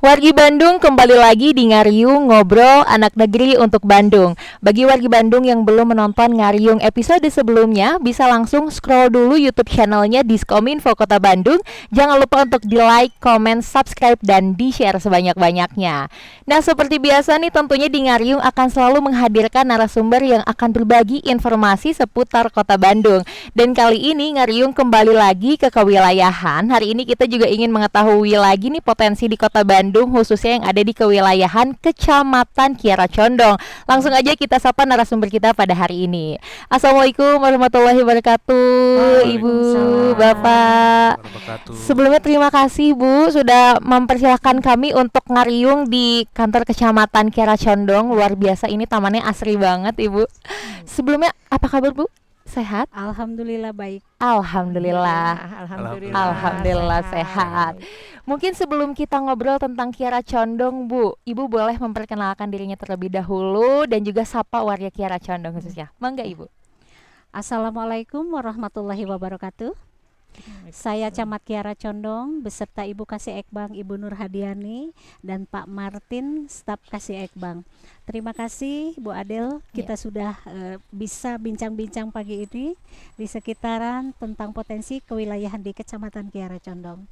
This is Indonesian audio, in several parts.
Wargi Bandung kembali lagi di Ngariung Ngobrol Anak Negeri untuk Bandung. Bagi wargi Bandung yang belum menonton Ngariung episode sebelumnya, bisa langsung scroll dulu YouTube channelnya Diskominfo Kota Bandung. Jangan lupa untuk di like, comment, subscribe, dan di share sebanyak-banyaknya. Nah, seperti biasa nih, tentunya di Ngariung akan selalu menghadirkan narasumber yang akan berbagi informasi seputar Kota Bandung. Dan kali ini Ngariung kembali lagi ke kewilayahan. Hari ini kita juga ingin mengetahui lagi nih potensi di Kota Bandung, khususnya yang ada di kewilayahan Kecamatan Kiara Condong. Langsung aja kita sapa narasumber kita pada hari ini. Assalamualaikum warahmatullahi wabarakatuh, Ibu, Bapak. Sebelumnya terima kasih Bu sudah mempersilahkan kami untuk ngariung di kantor Kecamatan Kiara Condong. Luar biasa, ini tamannya asri banget Ibu. Sebelumnya apa kabar Bu? Sehat? Alhamdulillah baik. Alhamdulillah. Alhamdulillah sehat. sehat. Mungkin sebelum kita ngobrol tentang Kiara Condong, Bu, Ibu boleh memperkenalkan dirinya terlebih dahulu dan juga sapa warga Kiara Condong khususnya. Mangga Ibu. Assalamualaikum warahmatullahi wabarakatuh. Saya Camat Kiara Condong beserta Ibu Kasih Ekbang Ibu Nur Hadiani dan Pak Martin staf Kasih Ekbang. Terima kasih Bu Adel, kita sudah bisa bincang-bincang pagi ini di sekitaran tentang potensi kewilayahan di Kecamatan Kiara Condong.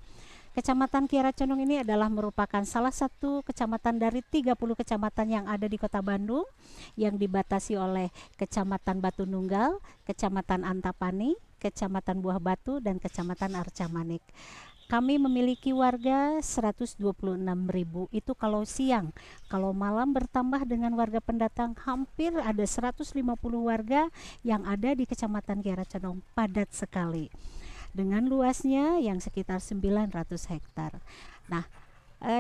Kecamatan Kiara Condong ini adalah merupakan salah satu kecamatan dari 30 kecamatan yang ada di Kota Bandung yang dibatasi oleh Kecamatan Batu Nunggal, Kecamatan Antapani, Kecamatan Buah Batu, dan Kecamatan Arca Manik. Kami memiliki warga 126.000 itu kalau siang. Kalau malam bertambah dengan warga pendatang, hampir ada 150 warga yang ada di Kecamatan Kiara Condong, padat sekali. Dengan luasnya yang sekitar 900 hektar. Nah,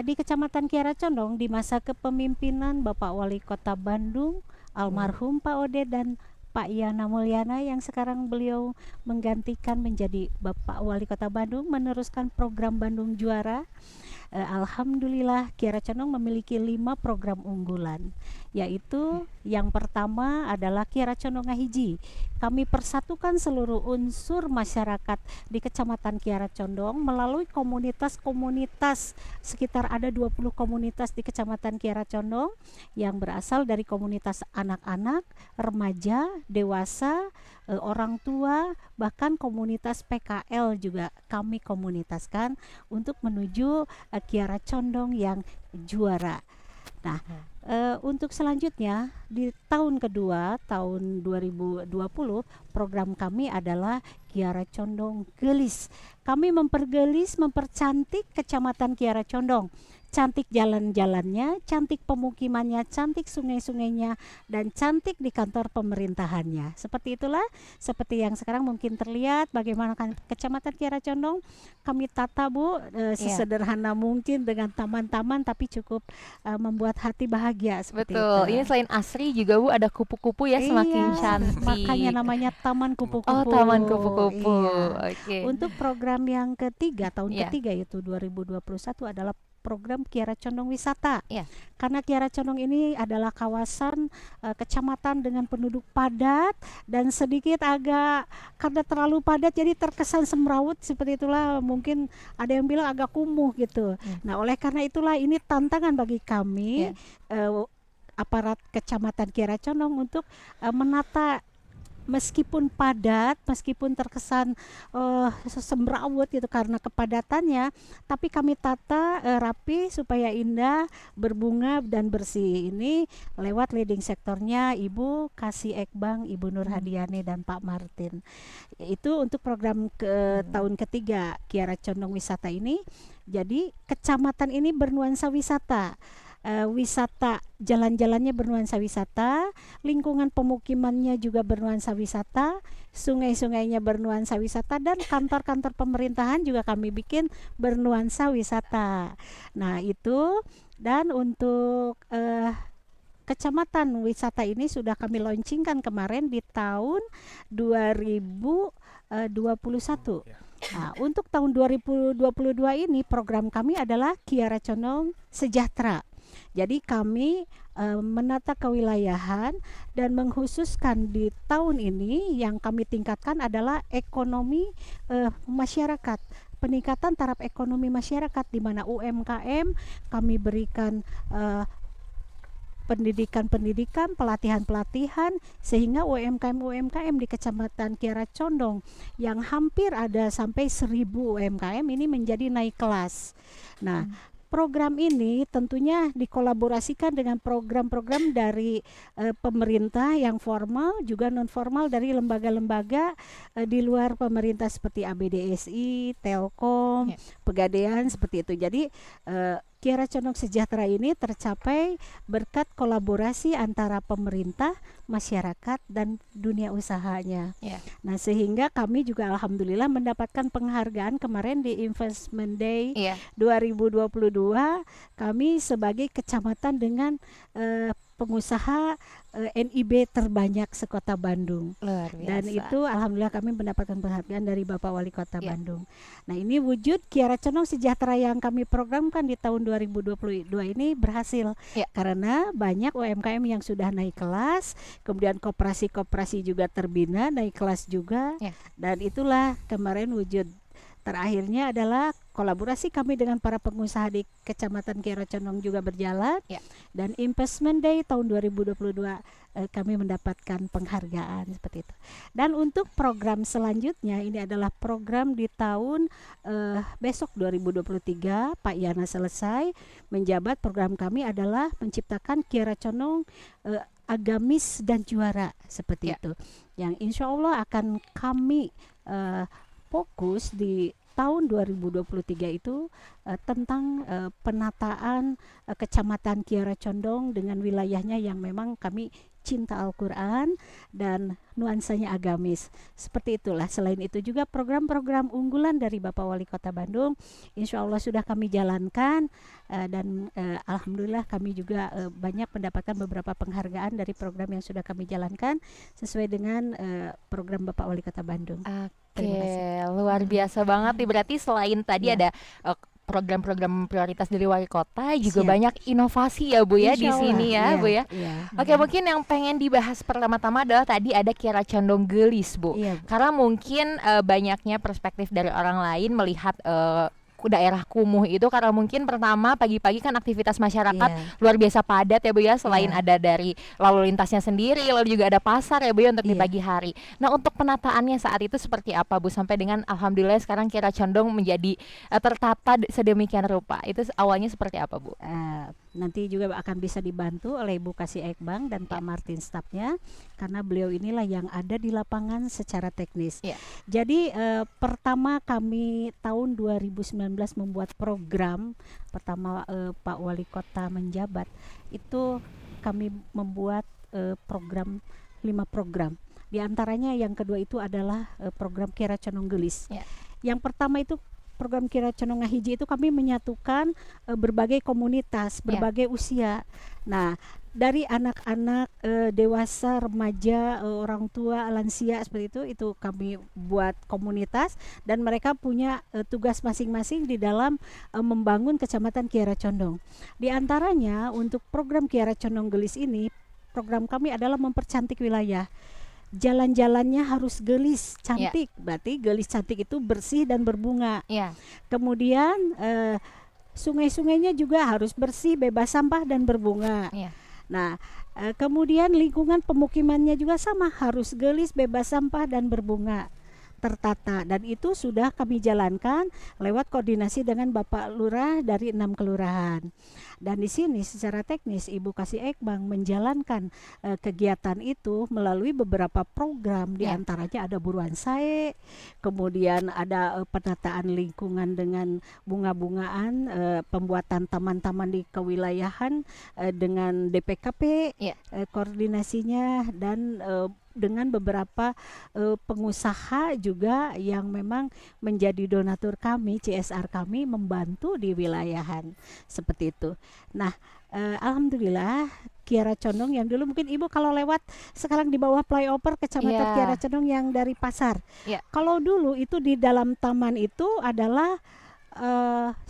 di Kecamatan Kiara Condong di masa kepemimpinan Bapak Wali Kota Bandung, almarhum Pak Ode dan Pak Yana Mulyana yang sekarang beliau menggantikan menjadi Bapak Wali Kota Bandung, meneruskan program Bandung Juara. Alhamdulillah Kiara Condong memiliki 5 program unggulan, yaitu yang pertama adalah Kiara Condong Ngahiji. Kami persatukan seluruh unsur masyarakat di Kecamatan Kiara Condong melalui komunitas-komunitas, sekitar ada 20 komunitas di Kecamatan Kiara Condong yang berasal dari komunitas anak-anak, remaja, dewasa, orang tua, bahkan komunitas PKL juga kami komunitaskan untuk menuju Kiara Condong yang juara. Nah, untuk selanjutnya di tahun kedua, tahun 2020, program kami adalah Kiara Condong Gelis. Kami mempercantik Kecamatan Kiara Condong. Cantik jalan-jalannya, cantik pemukimannya, cantik sungai-sungainya, dan cantik di kantor pemerintahannya. Seperti itulah, seperti yang sekarang mungkin terlihat bagaimana Kecamatan Kiara Condong kami tata Bu, sesederhana mungkin dengan taman-taman tapi cukup membuat hati bahagia seperti Betul. itu. Ini selain asri juga Bu ada kupu-kupu ya, semakin cantik. Makanya namanya Taman Kupu-Kupu. Oh, Taman Kupu-Kupu. Iya. Oke. Untuk program yang ketiga, tahun Iya. ketiga yaitu 2021 adalah program Kiara Condong Wisata. Iya. Karena Kiara Condong ini adalah kawasan kecamatan dengan penduduk padat dan sedikit agak, karena terlalu padat jadi terkesan semrawut, seperti itulah, mungkin ada yang bilang agak kumuh gitu. Nah, oleh karena itulah ini tantangan bagi kami aparat Kecamatan Kiara Condong untuk menata, meskipun padat, meskipun terkesan semrawut gitu karena kepadatannya, tapi kami tata rapi supaya indah, berbunga dan bersih. Ini lewat leading sektornya Ibu Kasih Ekbang, Ibu Nur Hadiani dan Pak Martin. Itu untuk program tahun ketiga Kiara Condong Wisata ini. Jadi kecamatan ini bernuansa wisata. Wisata, jalan-jalannya bernuansa wisata, lingkungan pemukimannya juga bernuansa wisata, sungai-sungainya bernuansa wisata, dan kantor-kantor pemerintahan juga kami bikin bernuansa wisata. Nah, itu. Dan untuk kecamatan wisata ini sudah kami launchingkan kemarin di tahun 2021. Nah, untuk tahun 2022 ini program kami adalah Kiara Condong Sejahtera. Jadi kami menata kewilayahan dan mengkhususkan di tahun ini yang kami tingkatkan adalah ekonomi masyarakat. peningkatan taraf ekonomi masyarakat, di mana UMKM kami berikan pendidikan-pendidikan, pelatihan-pelatihan, sehingga UMKM di Kecamatan Kiara Condong yang hampir ada sampai 1.000 UMKM ini menjadi naik kelas. Nah, program ini tentunya dikolaborasikan dengan program-program dari pemerintah yang formal, juga non formal dari lembaga-lembaga di luar pemerintah seperti ABDSI, Telkom, Pegadaian, seperti itu. Jadi Kiara Condong Sejahtera ini tercapai berkat kolaborasi antara pemerintah, masyarakat, dan dunia usahanya. Nah, sehingga kami juga alhamdulillah mendapatkan penghargaan kemarin di Investment Day 2022. Kami sebagai kecamatan dengan pengusaha NIB terbanyak sekota Bandung. Luar biasa. Dan itu alhamdulillah kami mendapatkan penghargaan dari Bapak Wali Kota Bandung. Nah, ini wujud Kiara Condong Sejahtera yang kami programkan di tahun 2022 ini berhasil karena banyak UMKM yang sudah naik kelas, kemudian koperasi-koperasi juga terbina naik kelas juga. Dan itulah kemarin wujud terakhirnya adalah kolaborasi kami dengan para pengusaha di Kecamatan Kiara Condong juga berjalan. Dan Investment Day tahun 2022 kami mendapatkan penghargaan seperti itu. Dan untuk program selanjutnya ini adalah program di tahun besok 2023 Pak Yana selesai menjabat. Program kami adalah menciptakan Kiara Condong agamis dan juara seperti itu, yang insya Allah akan kami fokus di tahun 2023 itu tentang penataan Kecamatan Kiara Condong dengan wilayahnya yang memang kami cinta Al-Quran dan nuansanya agamis. Seperti itulah. Selain itu juga program-program unggulan dari Bapak Wali Kota Bandung insya Allah sudah kami jalankan, dan alhamdulillah kami juga banyak mendapatkan beberapa penghargaan dari program yang sudah kami jalankan sesuai dengan program Bapak Wali Kota Bandung. Luar biasa banget nih. Berarti selain tadi ada program-program prioritas dari wali kota, juga banyak inovasi ya Bu ya di sini ya Bu ya. Oke, mungkin yang pengen dibahas pertama-tama adalah tadi ada Kiara Condong Gelis Bu. Karena mungkin banyaknya perspektif dari orang lain melihat daerah kumuh itu karena mungkin pertama pagi-pagi kan aktivitas masyarakat luar biasa padat ya Bu ya, selain ada dari lalu lintasnya sendiri, lalu juga ada pasar ya Bu ya untuk di pagi hari. Nah, untuk penataannya saat itu seperti apa Bu sampai dengan alhamdulillah sekarang Kiara Condong menjadi tertata sedemikian rupa? Itu awalnya seperti apa Bu? Nanti juga akan bisa dibantu oleh Ibu Kasih Ekbang dan Pak Martin stafnya, karena beliau inilah yang ada di lapangan secara teknis. Jadi pertama kami tahun 2019 membuat program pertama Pak Wali Kota menjabat itu kami membuat program 5 program. Di antaranya yang kedua itu adalah program Kiara Condong Gelis. Yang pertama itu program Kiara Condong Ngahiji itu kami menyatukan berbagai komunitas, berbagai usia. Nah, dari anak-anak, dewasa, remaja, orang tua, lansia seperti itu kami buat komunitas dan mereka punya tugas masing-masing di dalam membangun Kecamatan Kiara Condong. Di antaranya untuk program Kiara Condong Gelis ini, program kami adalah mempercantik wilayah. Jalan-jalannya harus gelis, cantik. Berarti gelis cantik itu bersih dan berbunga. Kemudian sungai-sungainya juga harus bersih, bebas sampah dan berbunga. Nah, kemudian lingkungan pemukimannya juga sama, harus gelis, bebas sampah dan berbunga, tertata. Dan itu sudah kami jalankan lewat koordinasi dengan Bapak Lurah dari 6 kelurahan. Dan di sini secara teknis Ibu Kasih Ekbang menjalankan kegiatan itu melalui beberapa program. Di antaranya ada buruan sae, kemudian ada penataan lingkungan dengan bunga-bungaan, pembuatan taman-taman di kewilayahan dengan DPKP, koordinasinya, dan dengan beberapa pengusaha juga yang memang menjadi donatur kami, CSR kami, membantu di wilayahan seperti itu. Nah, alhamdulillah Kiara Condong yang dulu mungkin Ibu kalau lewat sekarang di bawah flyover Kecamatan Kiara Condong yang dari pasar. Kalau dulu itu di dalam taman itu adalah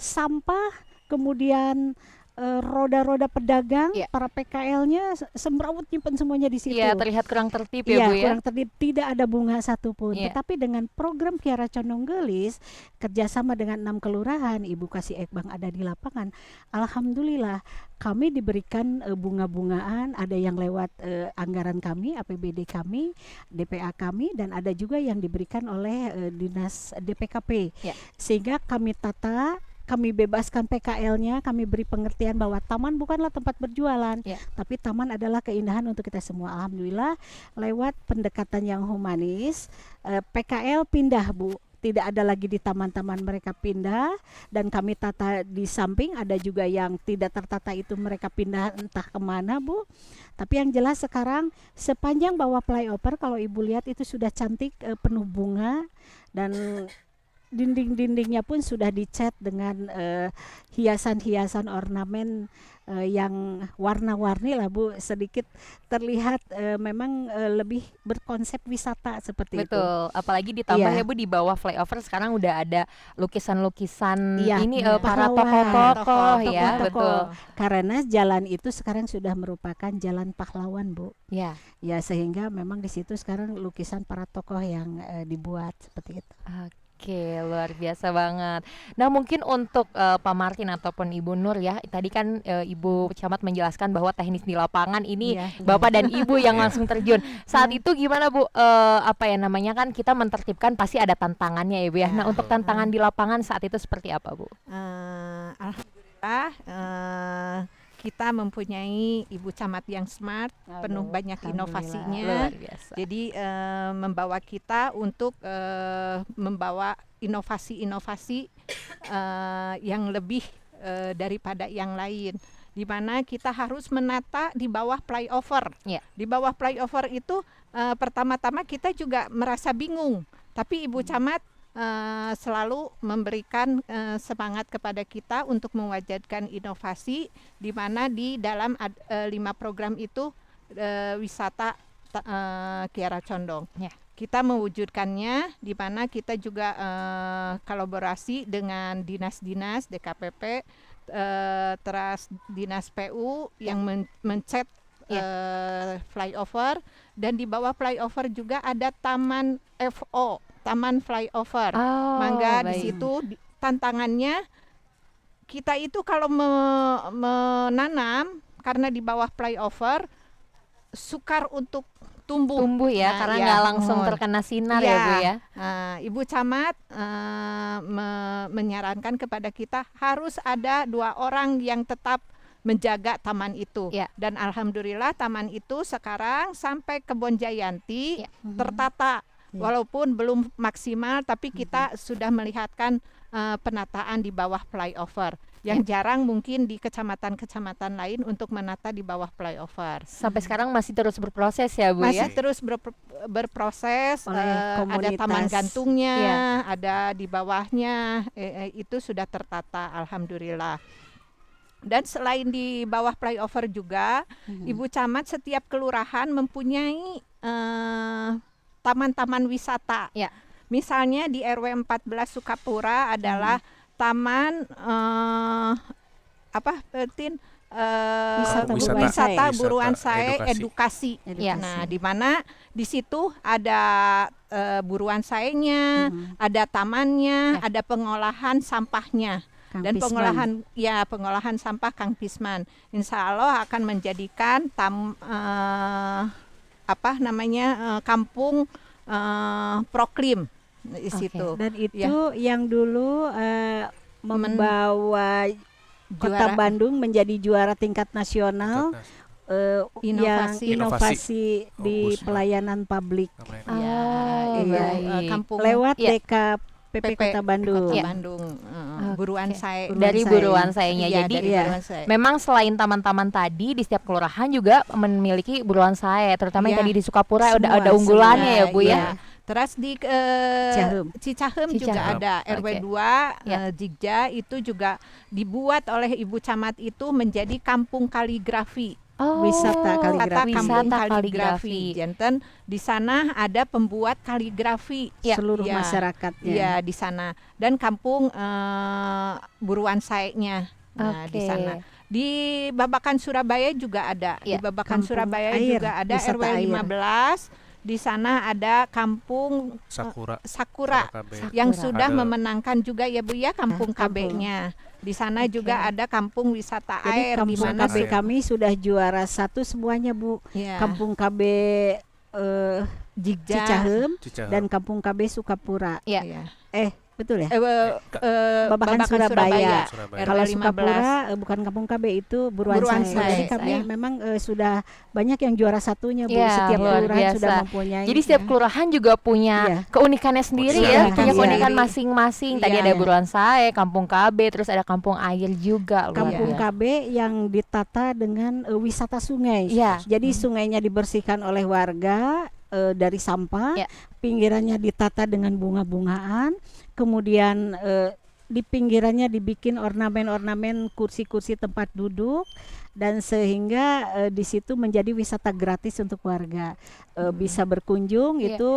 sampah, kemudian roda-roda pedagang, Iya. para PKL-nya semrawut nyimpen semuanya di situ. Iya, terlihat kurang tertib ya Iya, Bu ya. kurang tertib, tidak ada bunga satupun. Iya. Tetapi dengan program Kiara Condong Gelis, kerjasama dengan 6 kelurahan, Ibu Kasih Ekbang ada di lapangan. Alhamdulillah, kami diberikan bunga-bungaan, ada yang lewat anggaran kami, APBD kami, DPA kami, dan ada juga yang diberikan oleh dinas DPKP. Ya. Sehingga kami tata, kami bebaskan PKL-nya, kami beri pengertian bahwa taman bukanlah tempat berjualan, Ya. tapi taman adalah keindahan untuk kita semua. Alhamdulillah, lewat pendekatan yang humanis, PKL pindah Bu, tidak ada lagi di taman-taman, mereka pindah, dan kami tata di samping. Ada juga yang tidak tertata, itu mereka pindah entah kemana Bu. Tapi yang jelas sekarang sepanjang bawah flyover, kalau Ibu lihat itu sudah cantik, penuh bunga, dan dinding-dindingnya pun sudah dicat dengan hiasan-hiasan ornamen yang warna-warni lah Bu, sedikit terlihat memang lebih berkonsep wisata seperti itu. Betul, apalagi ditambah Iya. ya Bu, di bawah flyover sekarang udah ada lukisan-lukisan Iya, ini iya. para Pahlawan. tokoh-tokoh ya, Tokoh-tokoh. betul. Karena jalan itu sekarang sudah merupakan jalan pahlawan Bu. Ya, Ya, sehingga memang di situ sekarang lukisan para tokoh yang dibuat seperti itu. oke, luar biasa banget. Nah, mungkin untuk Pak Martin ataupun Ibu Nur ya, tadi kan Ibu Camat menjelaskan bahwa teknis di lapangan ini Iya. Bapak dan Ibu yang Iya. langsung terjun. Saat itu gimana Bu? Apa ya namanya, kan kita mentertibkan pasti ada tantangannya ya Bu ya. Ya. Nah, untuk tantangan di lapangan saat itu seperti apa Bu? Alhamdulillah kita mempunyai Ibu Camat yang smart, penuh Aduh, banyak alhamdulillah. inovasinya. Luar biasa. Jadi membawa kita untuk membawa inovasi-inovasi yang lebih daripada yang lain, di mana kita harus menata di bawah flyover. Ya. Di bawah flyover itu pertama-tama kita juga merasa bingung, tapi Ibu Camat selalu memberikan semangat kepada kita untuk mewujudkan inovasi, di mana di dalam 5 program itu wisata Kiara Condong. Ya. Kita mewujudkannya, di mana kita juga kolaborasi dengan dinas-dinas DKPP, terus dinas PU yang mencat flyover, dan di bawah flyover juga ada taman FO, taman flyover. Oh, Mangga di baik. situ tantangannya kita itu kalau menanam, karena di bawah flyover sukar untuk tumbuh. Tumbuh ya, Nah, karena ya, nggak langsung mohon. terkena sinar Iya. ya Bu ya. Ibu Camat menyarankan kepada kita harus ada 2 orang yang tetap menjaga taman itu. Ya. Dan alhamdulillah taman itu sekarang sampai Kebon Jayanti Ya. tertata. Ya. Walaupun belum maksimal, tapi kita sudah melihatkan penataan di bawah flyover. Yang jarang mungkin di kecamatan-kecamatan lain untuk menata di bawah flyover. Sampai sekarang masih terus berproses ya Bu Masih ya. terus berproses, Oleh ada komunitas. taman gantungnya, Iya. ada di bawahnya, itu sudah tertata alhamdulillah. Dan selain di bawah flyover juga, Ibu Camat setiap kelurahan mempunyai taman-taman wisata. Ya. Misalnya di RW 14 Sukapura adalah taman Wisata wisata buruan Wisata, saya edukasi. Iya. Nah, di mana di situ ada buruan saenya, ada tamannya, ada pengolahan sampahnya. Kang Dan Pisman. pengolahan sampah Kang Pisman. Insya Allah akan menjadikan kampung proklim di Oke. situ. Dan itu yang dulu membawa Kota Juara Bandung menjadi juara tingkat nasional Inovasi. yang inovasi Oh, di Busma. pelayanan publik Namanya. Oh, itu, baik. kampung lewat Iya. DKPP Kota Bandung. Kota Iya. Bandung, Oke. buruan saya. Dari buruan sayanya. Iya, Jadi dari Iya. buruan saya. memang selain taman-taman tadi, di setiap kelurahan juga memiliki buruan saya, terutama yang Iya. tadi di Sukapura Semua, ada unggulannya ya Bu ya. Iya. Terus di Cicahem juga Cicahem. ada RW 2 Ya. Jigja, itu juga dibuat oleh Ibu Camat itu menjadi kampung kaligrafi. Oh, Wisata Wisata kaligrafi. kampung Wisata kaligrafi. Janten di sana ada pembuat kaligrafi. Seluruh Ya. masyarakatnya. Iya, di sana. Dan kampung buruan saenya. Nah, di Oke. sana. Di Babakan Surabaya juga ada. Di Iya. Babakan Kampung Surabaya Air, juga ada wisata RW air. 15. Di sana ada Kampung Sakura. Sakura KB. yang Sakura. sudah Ada. memenangkan juga ya Bu ya Kampung Kampung. KB-nya. Di sana Oke. juga ada Kampung Wisata Jadi Air di kampung mana KB Air. kami sudah juara 1 semuanya Bu. ya, Kampung KB Jigja. Cicahem Cicahem. dan Kampung KB Sukapura. Iya. Ya. Betul ya? Babakan Surabaya. Surabaya. Kalau RW 15. Sukapura bukan Kampung KB, itu Buruan Buruan Sae. Sae, Jadi kami ya. memang sudah banyak yang juara satunya Bu. Iya, Setiap luar kelurahan biasa. sudah mempunyai. Jadi setiap kelurahan juga punya Iya. keunikannya sendiri ya, Iya, punya iya. keunikan masing-masing. Tadi Iya. ada Buruan Sae, Kampung KB, terus ada Kampung Air juga. luar Kampung biasa. KB yang ditata dengan wisata sungai. Iya. Jadi sungainya dibersihkan oleh warga dari sampah, Ya. pinggirannya ditata dengan bunga-bungaan, kemudian di pinggirannya dibikin ornamen-ornamen kursi-kursi tempat duduk, dan sehingga di situ menjadi wisata gratis untuk warga. Bisa berkunjung, Iya. itu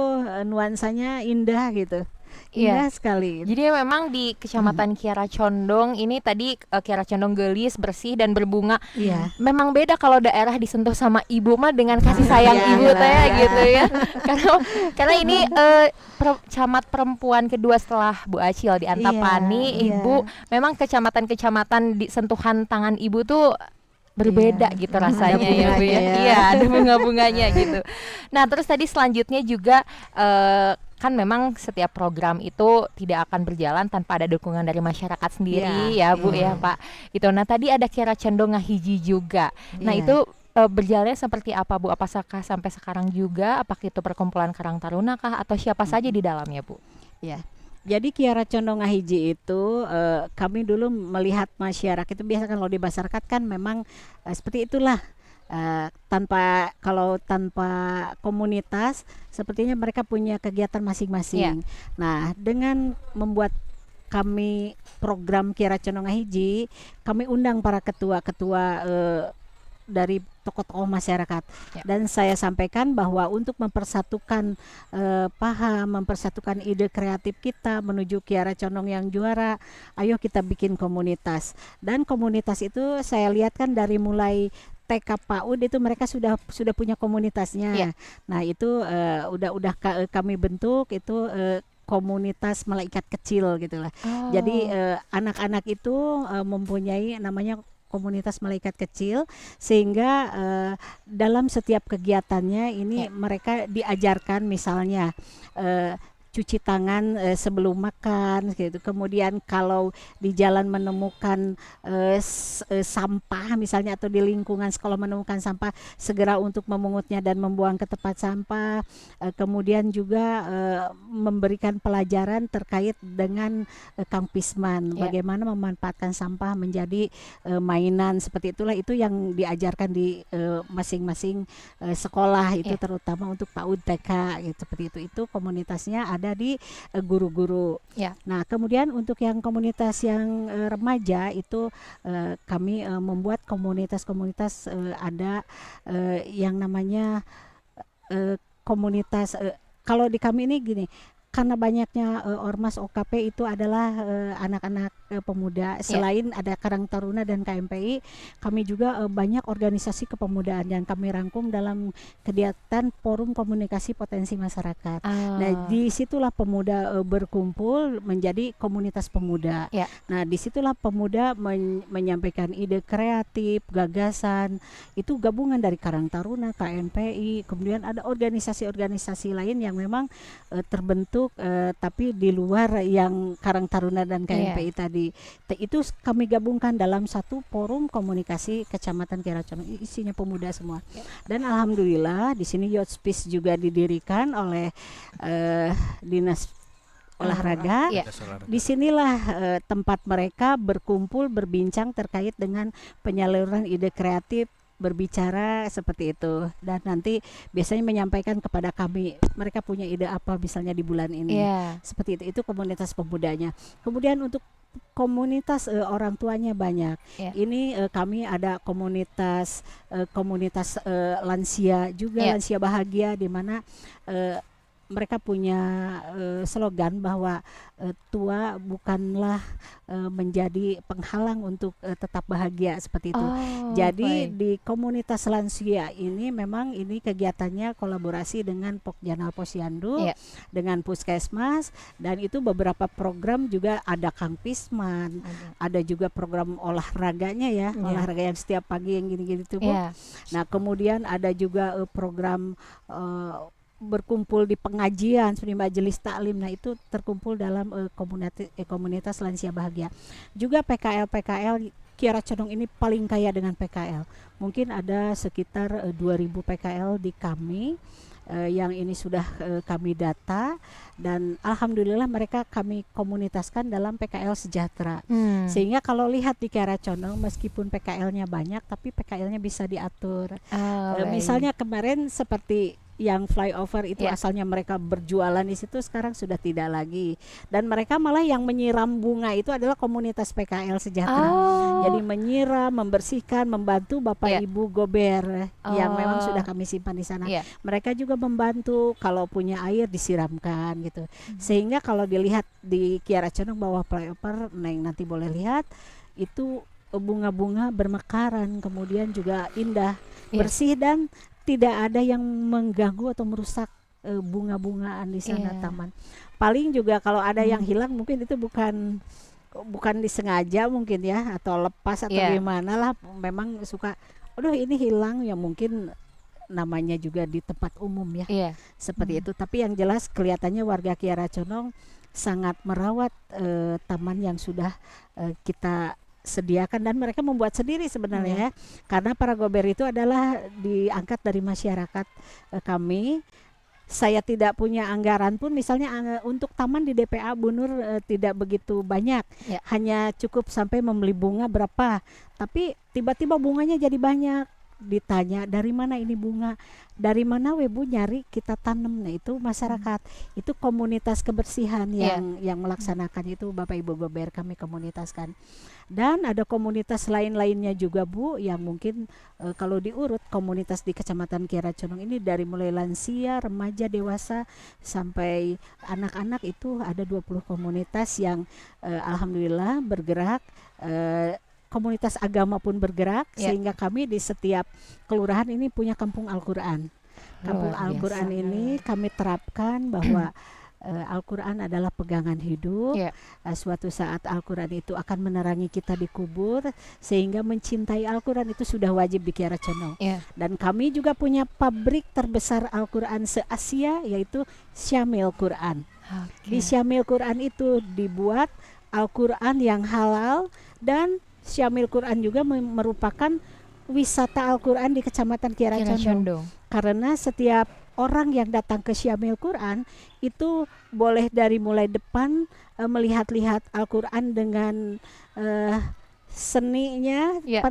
nuansanya indah gitu, Iya. indah sekali. Jadi memang di Kecamatan Kiara Condong ini tadi Kiara Condong gelis, bersih dan berbunga. Iya. Memang beda kalau daerah disentuh sama ibu mah dengan kasih sayang Iya, ibu teh iya. gitu ya. Karena ini camat perempuan kedua setelah Bu Acil di Antapani, Iya, ibu memang kecamatan-kecamatan di sentuhan tangan ibu tuh berbeda Iya. gitu rasanya Ada ya Bu ya. bunganya ya. Iya, ada bunga-bunganya gitu. Nah, terus tadi selanjutnya juga kan memang setiap program itu tidak akan berjalan tanpa ada dukungan dari masyarakat sendiri ya Bu ya Pak. Gitu. Nah, tadi ada Kiara Condong Ngahiji juga. Nah, Iya. itu berjalannya seperti apa Bu? Apakah sampai sekarang juga? Apakah itu perkumpulan Karang Taruna kah atau siapa saja di dalamnya Bu? Ya, jadi Kiara Condong Ngahiji itu kami dulu melihat masyarakat itu biasa kalau di masyarakat kan memang seperti itulah. Tanpa komunitas sepertinya mereka punya kegiatan masing-masing. Nah, dengan membuat kami program Kiara Condong Ngahiji, kami undang para ketua-ketua dari tokoh-tokoh masyarakat, dan saya sampaikan bahwa untuk mempersatukan paham, mempersatukan ide kreatif kita menuju Kiara Condong yang juara, ayo kita bikin komunitas. Dan komunitas itu saya lihat kan dari mulai TK PAUD itu mereka sudah punya komunitasnya. Iya. Nah, itu udah kami bentuk itu komunitas malaikat kecil gitulah. Jadi anak-anak itu mempunyai namanya komunitas malaikat kecil, sehingga dalam setiap kegiatannya ini mereka diajarkan misalnya cuci tangan sebelum makan gitu. Kemudian kalau di jalan menemukan sampah misalnya, atau di lingkungan sekolah menemukan sampah, segera untuk memungutnya dan membuang ke tempat sampah. Kemudian juga memberikan pelajaran terkait dengan Kang Pisman, bagaimana memanfaatkan sampah menjadi mainan, seperti itulah. Itu yang diajarkan di masing-masing sekolah itu, terutama untuk PAUD TK gitu, seperti itu. Itu komunitasnya ada di guru-guru. Nah, kemudian untuk yang komunitas yang remaja itu kami membuat komunitas-komunitas, ada yang namanya komunitas, kalau di kami ini gini, karena banyaknya ormas OKP itu adalah anak-anak pemuda. Selain ada Karang Taruna dan KMPI, kami juga banyak organisasi kepemudaan yang kami rangkum dalam kegiatan Forum Komunikasi Potensi Masyarakat. Nah, disitulah pemuda berkumpul menjadi komunitas pemuda. Nah, disitulah pemuda menyampaikan ide kreatif, gagasan. Itu gabungan dari Karang Taruna, KMPI, kemudian ada organisasi-organisasi lain yang memang terbentuk tapi di luar yang Karang Taruna dan KMPI tadi. Itu kami gabungkan dalam satu forum komunikasi Kecamatan Kiara Condong, isinya pemuda semua. Dan alhamdulillah di sini Youth Space juga didirikan oleh Dinas Olahraga. Disinilah tempat mereka berkumpul, berbincang terkait dengan penyaluran ide kreatif, berbicara seperti itu, dan nanti biasanya menyampaikan kepada kami mereka punya ide apa misalnya di bulan ini. Seperti itu komunitas pemudanya. Kemudian untuk komunitas orang tuanya banyak. Ini kami ada komunitas lansia juga, lansia bahagia, di mana mereka punya slogan bahwa tua bukanlah menjadi penghalang untuk tetap bahagia seperti itu. Oh, Jadi baik. di komunitas lansia ini memang ini kegiatannya kolaborasi dengan Pokjanal Posyandu, Iya. dengan Puskesmas, dan itu beberapa program juga ada Kang Pisman, ada juga program olahraganya ya, Iya. olahraga yang setiap pagi yang gini-gini tuh Bu. Iya. Nah kemudian ada juga program berkumpul di pengajian seperti majelis taklim. Nah itu terkumpul dalam komunitas lansia bahagia. Juga PKL Kiara Condong ini paling kaya dengan PKL. Mungkin ada sekitar 2000 PKL di kami yang ini sudah kami data, dan alhamdulillah mereka kami komunitaskan dalam PKL sejahtera. Sehingga kalau lihat di Kiara Condong meskipun PKL-nya banyak tapi PKL-nya bisa diatur. Oh, baik. Misalnya kemarin seperti yang flyover itu Ya. asalnya mereka berjualan di situ, sekarang sudah tidak lagi. Dan mereka malah yang menyiram bunga itu adalah komunitas PKL sejahtera. Oh. Jadi menyiram, membersihkan, membantu Bapak Ya. Ibu gober yang memang Oh. sudah kami simpan di sana. Iya. Mereka juga membantu kalau punya air disiramkan gitu. Sehingga kalau dilihat di Kiara Condong bawah flyover, Neng nanti boleh lihat itu bunga-bunga bermekaran, kemudian juga indah, Iya. bersih, dan tidak ada yang mengganggu atau merusak bunga-bungaan di sana, Iya. taman. Paling juga kalau ada yang hilang mungkin itu bukan disengaja mungkin ya, atau lepas atau Iya. gimana lah, memang suka aduh ini hilang, ya mungkin namanya juga di tempat umum ya, Iya. seperti itu. Tapi yang jelas kelihatannya warga Kiara Condong sangat merawat taman yang sudah kita sediakan, dan mereka membuat sendiri sebenarnya ya. Karena para gober itu adalah diangkat dari masyarakat kami. Saya tidak punya anggaran pun misalnya untuk taman di DPA Bu Nur tidak begitu banyak. Ya. Hanya cukup sampai membeli bunga berapa. Tapi tiba-tiba bunganya jadi banyak. Ditanya dari mana ini bunga, dari mana we Bu nyari, kita tanam. Nah itu masyarakat, itu komunitas kebersihan yang melaksanakan itu, Bapak Ibu gober kami komunitaskan. Dan ada komunitas lain-lainnya juga Bu, yang mungkin kalau diurut komunitas di Kecamatan Kiara Condong ini dari mulai lansia, remaja, dewasa sampai anak-anak, itu ada 20 komunitas yang alhamdulillah bergerak. Komunitas agama pun bergerak, sehingga kami di setiap kelurahan ini punya kampung Al-Quran. Kampung Luar Al-Quran biasa. ini kami terapkan bahwa Al-Quran adalah pegangan hidup. Iya. Suatu saat Al-Quran itu akan menerangi kita di kubur, sehingga mencintai Al-Quran itu sudah wajib di Kiara Condong. Iya. Dan kami juga punya pabrik terbesar Al-Quran se-Asia, yaitu Syamil Quran. Di Syamil Quran itu dibuat Al-Quran yang halal, dan Syamil Quran juga merupakan wisata Al-Quran di Kecamatan Kiara Kiara Condong. Condong. Karena setiap orang yang datang ke Syamil Quran itu boleh dari mulai depan melihat-lihat Al-Quran dengan seninya, Ya.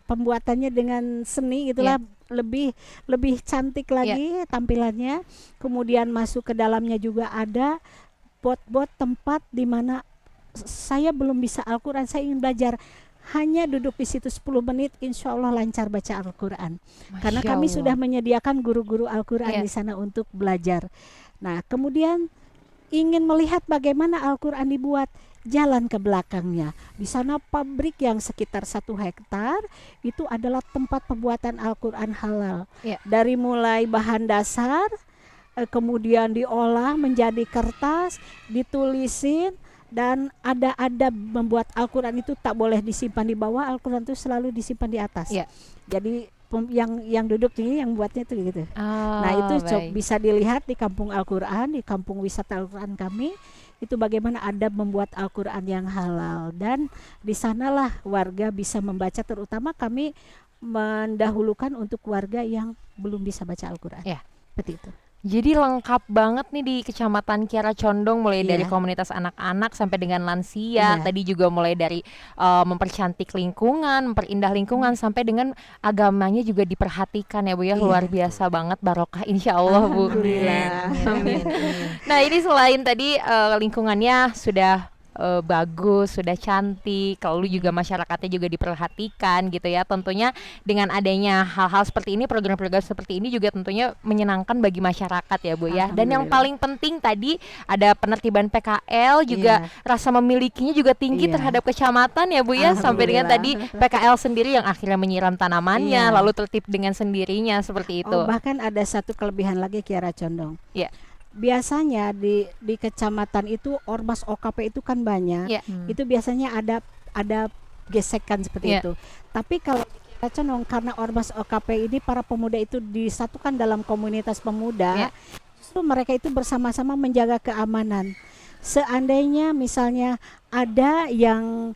pembuatannya dengan seni itulah, lebih cantik lagi tampilannya. Kemudian masuk ke dalamnya juga ada bot-bot tempat di mana saya belum bisa Al-Quran, saya ingin belajar, hanya duduk di situ 10 menit, insya Allah lancar baca Al-Quran. Karena Masya kami Allah. sudah menyediakan guru-guru Al-Quran di sana untuk belajar. Nah kemudian ingin melihat bagaimana Al-Quran dibuat, jalan ke belakangnya. Di sana pabrik yang sekitar 1 hektar itu adalah tempat pembuatan Al-Quran halal. Ya. Dari mulai bahan dasar, kemudian diolah menjadi kertas, ditulisin, dan ada adab membuat Al-Quran itu tak boleh disimpan di bawah, Al-Quran itu selalu disimpan di atas. Ya. Jadi yang duduk ini yang buatnya itu gitu. Nah itu baik. bisa dilihat di kampung Al-Quran, di kampung wisata Al-Quran kami, itu bagaimana adab membuat Al-Quran yang halal. Dan di sanalah warga bisa membaca, terutama kami mendahulukan untuk warga yang belum bisa baca Al-Quran. Ya. Seperti itu. Jadi lengkap banget nih di Kecamatan Kiara Condong, mulai dari Iya. komunitas anak-anak sampai dengan lansia. Iya. Tadi juga mulai dari mempercantik lingkungan, memperindah lingkungan, sampai dengan agamanya juga diperhatikan ya Bu ya. Iya. Luar biasa banget, barokah insya Allah Bu. Alhamdulillah. Amin. Nah ini selain tadi lingkungannya sudah bagus, sudah cantik, lalu juga masyarakatnya juga diperhatikan gitu ya. Tentunya dengan adanya hal-hal seperti ini, program-program seperti ini juga tentunya menyenangkan bagi masyarakat ya Bu ya. Dan yang Alhamdulillah. paling penting tadi ada penertiban PKL juga, rasa memilikinya juga tinggi Iya. terhadap kecamatan ya Bu ya, sampai dengan tadi Alhamdulillah. PKL sendiri yang akhirnya menyiram tanamannya Iya. lalu tertib dengan sendirinya seperti itu. Oh, bahkan ada satu kelebihan lagi Kiara Condong. Iya. Biasanya di kecamatan itu ormas OKP itu kan banyak. Iya. Itu biasanya ada gesekan seperti Iya. itu. Tapi kalau di Kiara Condong karena ormas OKP ini para pemuda itu disatukan dalam komunitas pemuda, Iya. justru mereka itu bersama-sama menjaga keamanan. Seandainya misalnya ada yang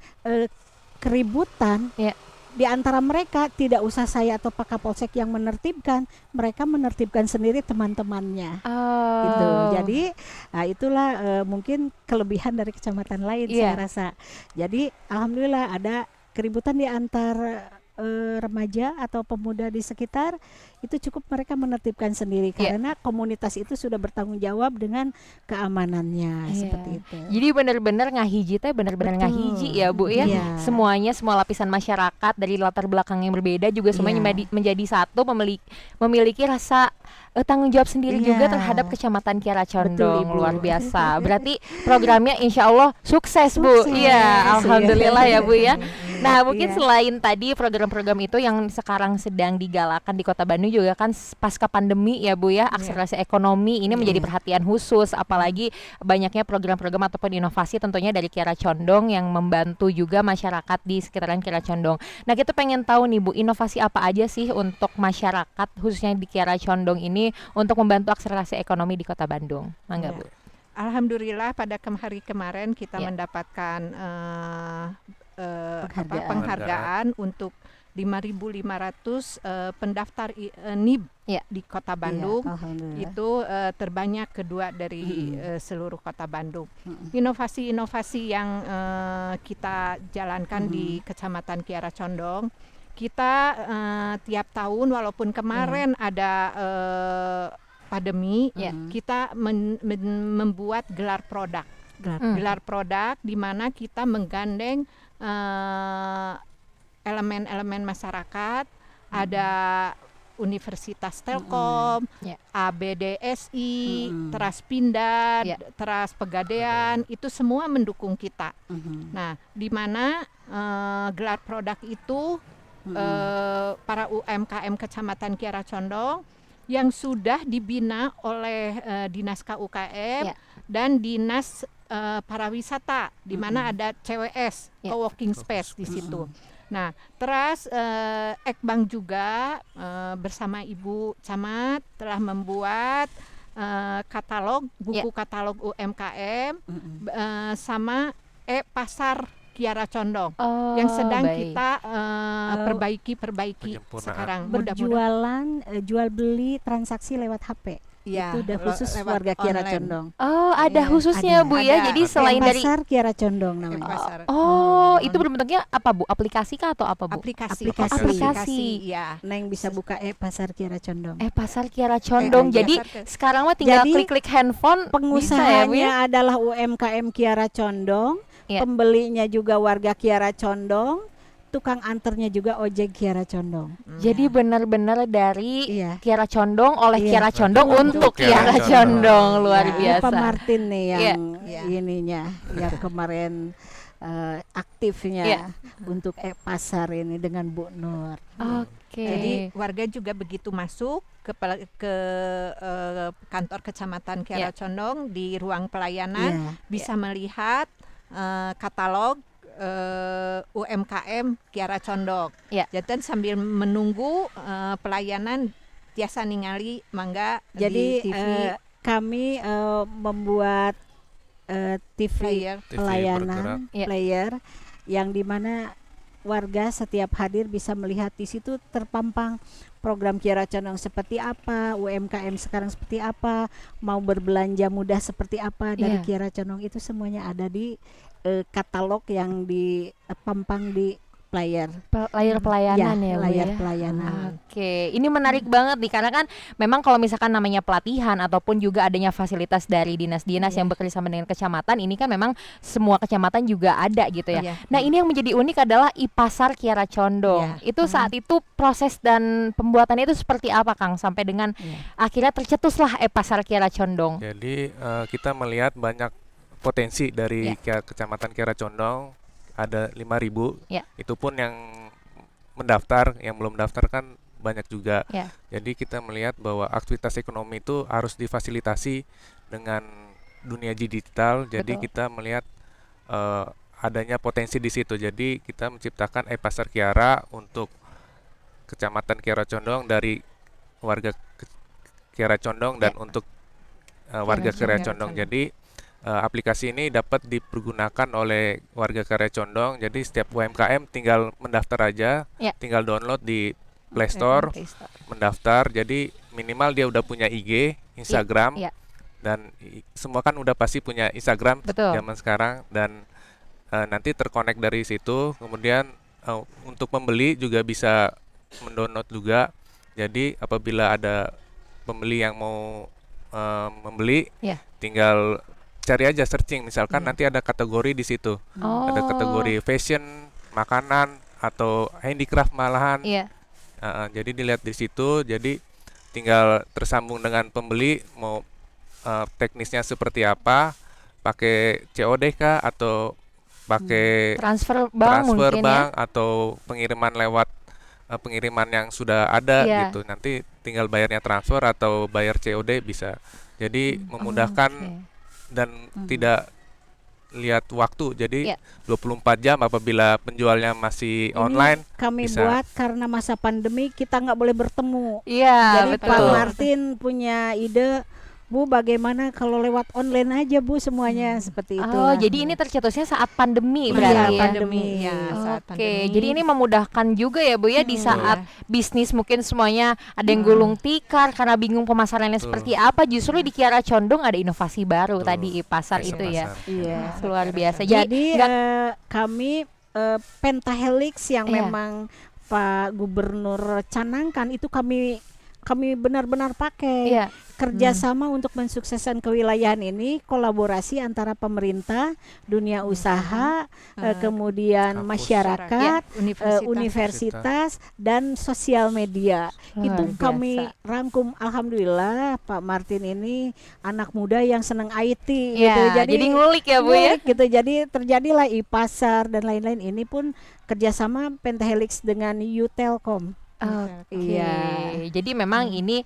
keributan, Iya. di antara mereka tidak usah saya atau Pak Kapolsek yang menertibkan, mereka menertibkan sendiri teman-temannya. Gitu. Jadi itulah mungkin kelebihan dari kecamatan lain Iya. saya rasa. Jadi alhamdulillah ada keributan di antar remaja atau pemuda di sekitar, itu cukup mereka menertibkan sendiri karena komunitas itu sudah bertanggung jawab dengan keamanannya seperti itu. Jadi benar-benar ngahiji teh benar-benar Betul. ngahiji ya Bu ya. Iya. Semuanya, semua lapisan masyarakat dari latar belakang yang berbeda juga semuanya menjadi satu, memiliki rasa tanggung jawab sendiri juga terhadap Kecamatan Kiara Condong. Ibu. Luar biasa. Berarti programnya insya Allah sukses Bu. Sukses. Iya, alhamdulillah ya Bu ya. Nah, mungkin Iya. selain tadi program-program itu yang sekarang sedang digalakan di Kota Bandung juga kan pasca pandemi ya Bu ya, akselerasi ekonomi ini menjadi perhatian khusus, apalagi banyaknya program-program ataupun inovasi tentunya dari Kiara Condong yang membantu juga masyarakat di sekitaran Kiara Condong. Nah, kita pengen tahu nih Bu, inovasi apa aja sih untuk masyarakat khususnya di Kiara Condong ini untuk membantu akselerasi ekonomi di Kota Bandung? Mangga Bu. Alhamdulillah pada hari kemarin kita Ya. mendapatkan Penghargaan. penghargaan untuk 5.500 pendaftar NIB Ya. di Kota Bandung. Iya, alhamdulillah. Itu terbanyak kedua dari seluruh Kota Bandung. Inovasi-inovasi yang kita jalankan di Kecamatan Kiara Condong, kita tiap tahun walaupun kemarin ada pandemi, kita membuat gelar produk. Gelar produk di mana kita menggandeng elemen-elemen masyarakat, ada Universitas Telkom, ABDSI, Teras Pindad, Teras Pegadaian, itu semua mendukung kita. Nah, di mana gelar produk itu para UMKM Kecamatan Kiara Condong yang sudah dibina oleh Dinas KUKM dan Dinas Pariwisata, di mana ada CWS, co-working space di situ. Nah, terus Ekbang juga bersama Ibu Camat telah membuat buku katalog UMKM sama pasar Kiara Condong yang sedang kita perbaiki sekarang. Mudah-mudahan Berjualan, jual beli transaksi lewat HP. ya, Itu udah khusus lewat warga Kiara online. Condong. Oh, ada khususnya ada. Bu ya. Ada. Jadi selain dari Pasar Kiara Condong namanya. Pasar. itu berbentuknya apa Bu? Aplikasi kah atau apa Bu? Aplikasi. Aplikasi. Ya. Neng bisa buka Pasar Kiara Condong. Pasar Kiara Condong. Jadi sekarang mah tinggal Jadi, klik-klik handphone bisa ya Bu Pengusahanya ya? adalah UMKM Kiara Condong, pembelinya juga warga Kiara Condong, tukang anternya juga ojek Kiara Condong. Jadi benar-benar dari Iya. Kiara Condong oleh Iya. Kiara Condong untuk Kiara Kiara Condong. Condong. Luar Ini biasa. Pak Martin nih yang Iya. ininya yang kemarin aktifnya untuk pasar ini dengan Bu Nur. Oke. Jadi warga juga begitu masuk ke kantor Kecamatan Kiara Condong di ruang pelayanan bisa melihat katalog UMKM Kiara Condong. Jadi sambil menunggu pelayanan tiasa ningali mangga Jadi di TV kami membuat TV player. pelayanan player yang dimana warga setiap hadir bisa melihat di situ terpampang program Kiara Condong seperti apa, UMKM sekarang seperti apa, mau berbelanja mudah seperti apa dari Kiara Condong, itu semuanya ada di katalog yang dipampang di player. Layar pelayanan ya, Bu layar ya. pelayanan. Oke, ini menarik banget nih karena kan memang kalau misalkan namanya pelatihan ataupun juga adanya fasilitas dari dinas-dinas yang bekerja sama dengan kecamatan, ini kan memang semua kecamatan juga ada gitu ya. Iya. Nah, ini yang menjadi unik adalah IPasar Kiara Condong. Iya. Itu saat itu proses dan pembuatannya itu seperti apa, Kang, sampai dengan akhirnya tercetuslah IPasar Kiara Condong. Jadi kita melihat banyak potensi dari Ya. Kecamatan Kiara Condong, ada 5.000. Ya. Itu pun yang mendaftar, yang belum daftar kan banyak juga. Ya. Jadi kita melihat bahwa aktivitas ekonomi itu harus difasilitasi dengan dunia digital. Jadi Betul. kita melihat adanya potensi di situ. Jadi kita menciptakan e-pasar Kiara untuk Kecamatan Kiara Condong dari warga Kiara Condong dan untuk warga Kiara Condong. Jadi aplikasi ini dapat dipergunakan oleh warga Kiara Condong. Jadi setiap UMKM tinggal mendaftar aja, tinggal download di Play Store, mendaftar. Jadi minimal dia udah punya IG, Instagram, dan semua kan udah pasti punya Instagram zaman sekarang, dan nanti terkonek dari situ. Kemudian untuk membeli juga bisa mendownload juga. Jadi apabila ada pembeli yang mau membeli, tinggal cari aja searching, misalkan nanti ada kategori di situ. Ada kategori fashion, makanan, atau handicraft malahan. Jadi dilihat di situ, jadi tinggal tersambung dengan pembeli mau teknisnya seperti apa, pakai COD kah atau pakai transfer bank mungkin atau pengiriman lewat pengiriman yang sudah ada gitu. Nanti tinggal bayarnya transfer atau bayar COD bisa. Jadi memudahkan dan tidak lihat waktu. Jadi 24 jam apabila penjualnya masih online. Kami bisa. buat karena masa pandemi kita nggak boleh bertemu. Iya, Jadi betul. Pak Martin punya ide, Bu, bagaimana kalau lewat online aja, Bu, semuanya seperti itu. Oh, jadi ini tercetusnya saat pandemi Iya, berarti ya? pandemi. Ya, saat Oke, pandemi. jadi ini memudahkan juga ya, Bu ya, di saat bisnis mungkin semuanya ada yang gulung tikar karena bingung pemasarannya seperti apa. Justru di Kiara Condong ada inovasi baru tadi pasar itu ya. Iya. Luar biasa. Jadi kami Pentahelix yang memang Pak Gubernur canangkan itu kami benar-benar pakai. Kerjasama untuk mensukseskan kewilayahan ini, kolaborasi antara pemerintah, dunia usaha, kemudian kampus, masyarakat, universitas. dan sosial media. Luar Itu biasa. kami rangkum. Alhamdulillah Pak Martin ini anak muda yang senang IT gitu. Jadi ngulik ya, Bu ya. Ngulik gitu. Jadi terjadilah IPasar dan lain-lain. Ini pun kerjasama Pentahelix dengan Utelkom. Oke. Jadi memang ini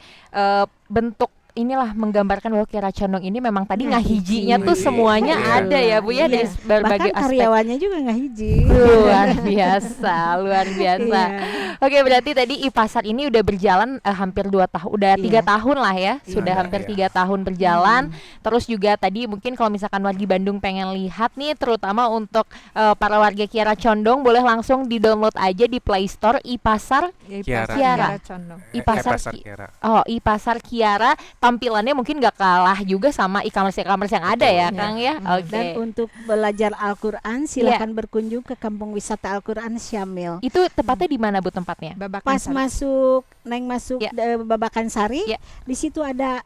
bentuk inilah menggambarkan bahwa Kiara Condong ini memang tadi ngahijinya tuh semuanya ada ya, Bu ya, dari berbagai bahkan aspek. karyawannya juga ngahiji. Luar biasa, luar biasa. Oke, berarti tadi IPasar ini udah berjalan hampir 2 tahun, udah 3 tahun lah ya, sudah hampir 3 tahun berjalan. Terus juga tadi mungkin kalau misalkan wargi Bandung pengen lihat nih, terutama untuk para warga Kiara Condong, boleh langsung di-download aja di Play Store IPasar Kiara Condong. IPasar Kiara. Oh, IPasar Kiara. Tampilannya mungkin gak kalah juga sama e-commerce yang ada ya, Kang ya. Oke. Dan untuk belajar Al-Qur'an silakan berkunjung ke Kampung Wisata Al-Qur'an Syamil. Itu tepatnya di mana, Bu, tempatnya? Babakan Pas Sari. masuk Babakan Sari, di situ ada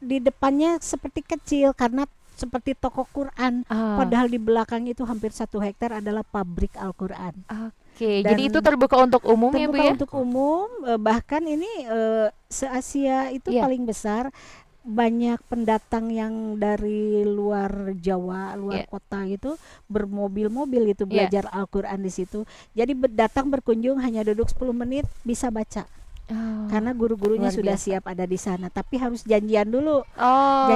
di depannya seperti kecil karena seperti toko Quran. Padahal di belakang itu hampir 1 hektar adalah pabrik Al-Qur'an. Oke, Dan jadi itu terbuka untuk umum ya, Bu terbuka ya? untuk umum, bahkan ini se-Asia itu paling besar. Banyak pendatang yang dari luar Jawa, luar kota gitu, bermobil-mobil gitu belajar Al-Qur'an di situ. Jadi datang berkunjung hanya duduk 10 menit bisa baca. Karena guru-gurunya sudah siap ada di sana, tapi harus janjian dulu.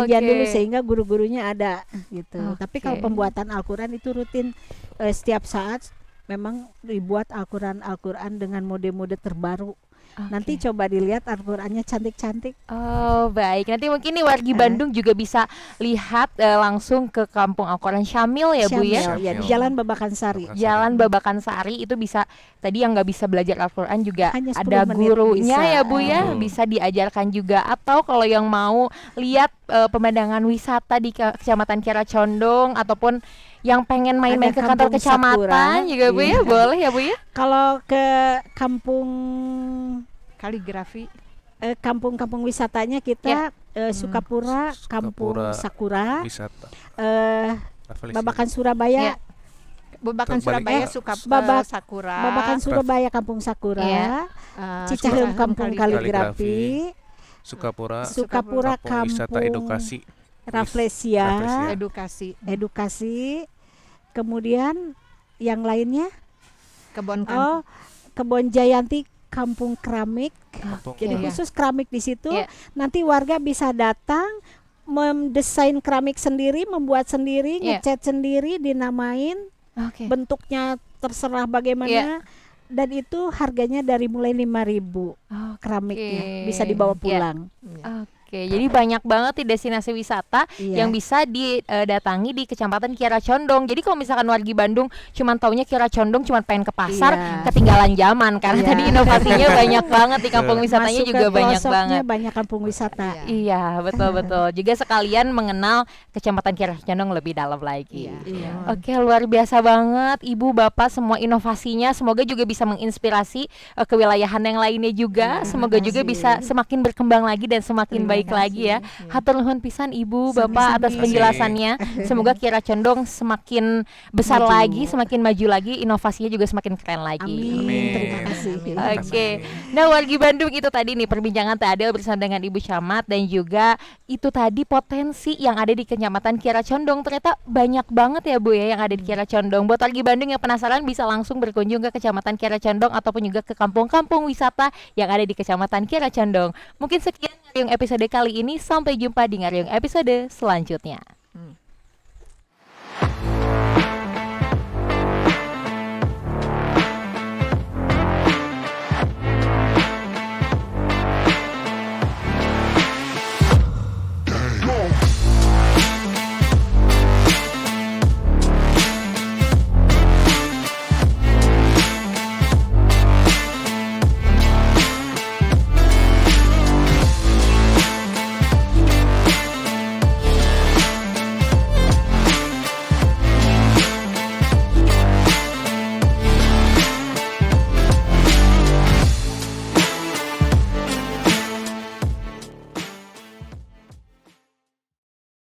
Dulu sehingga guru-gurunya ada gitu. Tapi kalau pembuatan Al-Qur'an itu rutin setiap saat. Memang dibuat Al-Qur'an dengan mode-mode terbaru. Nanti coba dilihat Al-Qur'annya cantik-cantik. Oh, baik. Nanti mungkin nih wargi Bandung juga bisa lihat langsung ke Kampung Al-Qur'an Syamil ya, Bu ya? Ya, di Jalan Babakan Sari. Jalan Babakan Sari itu bisa, tadi yang nggak bisa belajar Al-Qur'an juga hanya 10 ada menit gurunya bisa. ya, Bu ya, bisa diajarkan juga. Atau kalau yang mau lihat pemandangan wisata di Kecamatan Kiara Condong ataupun yang pengen main-main Ada ke kantor Kampung kecamatan Sakura, juga Bu ya, iya. boleh ya Bu ya? Kalau ke kampung Kaligrafi. kampung-kampung wisatanya kita Sukapura, Kampung Sukapura. Sakura, Wisata. eh, Babakan Surabaya, Ya. Babakan Terbalik. Surabaya suka Sakura. Babakan Surabaya Kampung Sakura, Iya. Cicahem Kampung Kaligrafi. Kaligrafi, Sukapura. Sukapura Kampung Wisata Kampung Edukasi. Rafflesia, Rafflesia. Edukasi. edukasi, kemudian yang lainnya Kebon Kampung. Kebon Jayanti Kampung Keramik. Kampung Jadi Iya. khusus keramik di situ. Iya. Nanti warga bisa datang mendesain keramik sendiri, membuat sendiri, Iya. ngecat sendiri, dinamain, Oke. bentuknya terserah bagaimana. Iya. Dan itu harganya dari mulai 5.000 keramiknya, bisa dibawa Iya. pulang. Oke, jadi banyak banget di destinasi wisata Iya. yang bisa didatangi di Kecamatan Kiara Condong. Jadi kalau misalkan wargi Bandung cuman taunya Kiara Condong cuman pengen ke pasar, Iya. ketinggalan zaman karena Iya. tadi inovasinya banyak banget di kampung wisatanya Masuk juga ke banyak pelosoknya banget. banyak kampung wisata. Iya. Iya, betul-betul. Juga sekalian mengenal Kecamatan Kiara Condong lebih dalam lagi. Iya. Oke, luar biasa banget Ibu, Bapak, semua inovasinya. Semoga juga bisa menginspirasi kewilayahan yang lainnya juga. Terima Semoga juga kasih. bisa semakin berkembang lagi dan semakin Terima baik lagi ya. Hatur nuhun pisan Ibu, Bapak atas Sami-sami. penjelasannya. Semoga Kiara Condong semakin besar Maju. lagi, semakin maju lagi, inovasinya juga semakin keren lagi. Amin. Amin. Terima kasih. Oke, nah wargi Bandung itu tadi nih perbincangan Teh Adel bersama dengan Ibu Camat dan juga itu tadi potensi yang ada di Kecamatan Kiara Condong. Ternyata banyak banget ya Bu ya yang ada di Kiara Condong. Buat wargi Bandung yang penasaran bisa langsung berkunjung ke Kecamatan Kiara Condong ataupun juga ke kampung-kampung wisata yang ada di Kecamatan Kiara Condong. Mungkin sekian Ngariung episode kali ini, sampai jumpa di Ngariung episode selanjutnya.